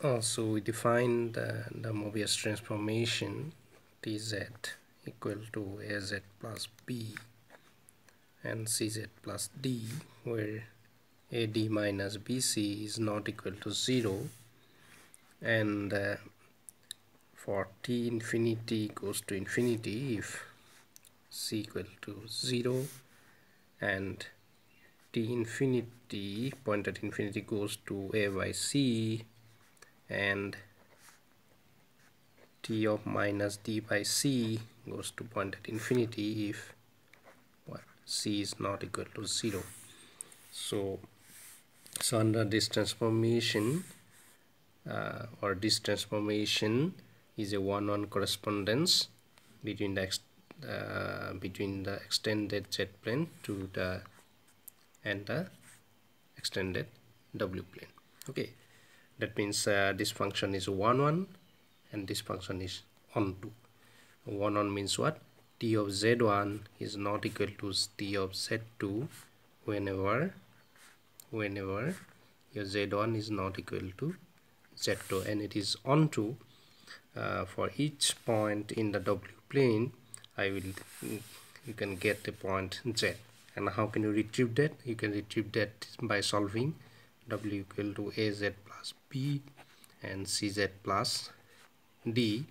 So we defined the Mobius transformation Tz equal to Az plus B and Cz plus D, where AD minus BC is not equal to 0, and for T infinity goes to infinity if C equal to 0, and T infinity point at infinity goes to A by C, and T of minus D by C goes to point at infinity if C is not equal to 0. So under this transformation or this transformation is a one-on correspondence between the extended Z plane to the extended W plane. Okay, that means this function is 1 and this function is onto. 1 means what? T of Z1 is not equal to T of Z2 whenever your Z1 is not equal to Z2, and it is onto for each point in the W plane. You can get the point Z. And how can you retrieve that? You can retrieve that by solving W equal to Az plus B and Cz plus D.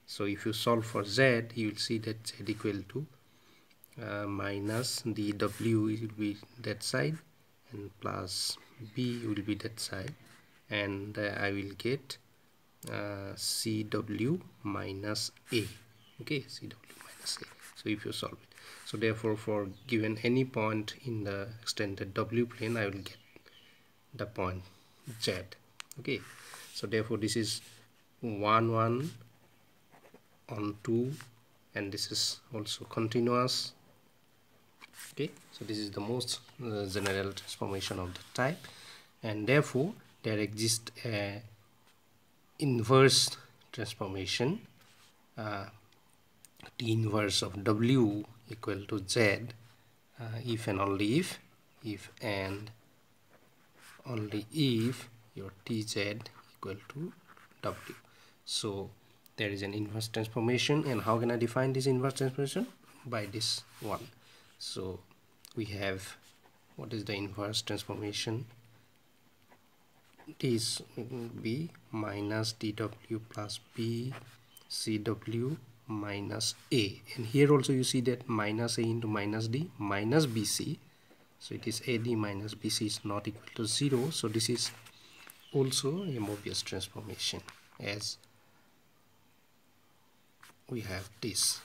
So if you solve for Z, you will see that Z equal to minus dW will be that side and plus B will be that side, and I will get CW minus A. Okay, CW minus A. So if you solve it, so therefore for given any point in the extended W plane, I will get the point Z. Okay, so therefore this is 1 on 2, and this is also continuous. Okay, so this is the most general transformation of the type, and therefore there exists a inverse transformation, T inverse of W equal to Z, if and only if and only if your Tz equal to W. So there is an inverse transformation, and how can I define this inverse transformation? By this one. So we have, what is the inverse transformation? This will be minus dW plus B CW minus A, and here also you see that minus A into minus D minus BC, so it is AD minus BC is not equal to 0. So this is also a Mobius transformation, as we have this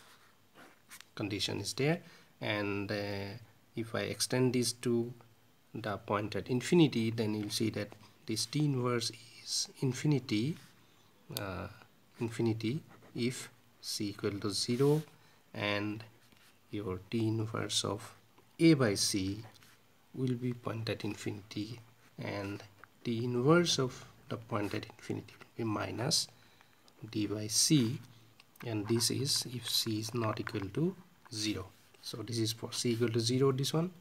condition is there. And if I extend this to the point at infinity, then you'll see that this T inverse is infinity if C equal to 0, and your T inverse of A by C will be point at infinity, and T inverse of the point at infinity will be minus D by C, and this is if C is not equal to 0. So this is for C equal to 0, this one,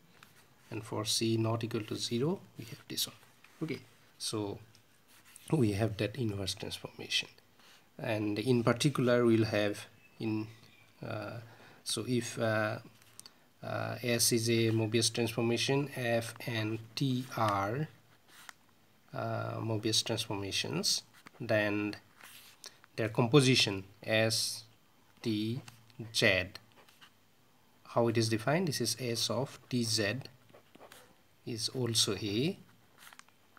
and for C not equal to 0, we have this one. Okay, so we have that inverse transformation, and in particular we'll have in so if S is a Mobius transformation, F and T are Mobius transformations, then their composition S, T, Z, how it is defined, this is S of Tz is also a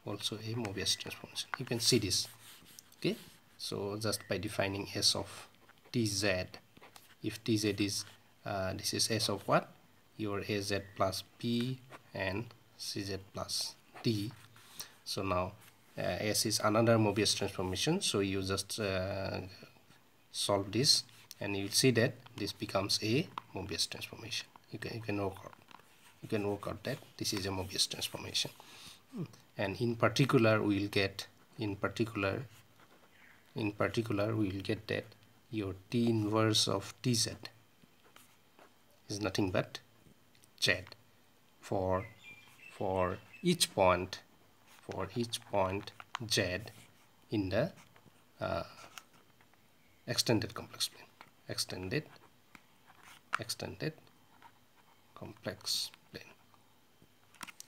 Mobius transformation. You can see this. Okay, so just by defining S of Tz, if Tz is this is S of what, your Az plus B and Cz plus D. So now S is another Mobius transformation, so you just solve this and you will see that this becomes a Mobius transformation. You can work out that this is a Mobius transformation. And in particular we will get that your T inverse of Tz is nothing but Z for each point Z in the extended complex plane. Extended complex plane.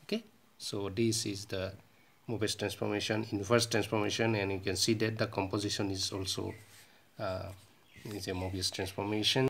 Okay, so this is the Mobius transformation, inverse transformation, and you can see that the composition is also is a Mobius transformation.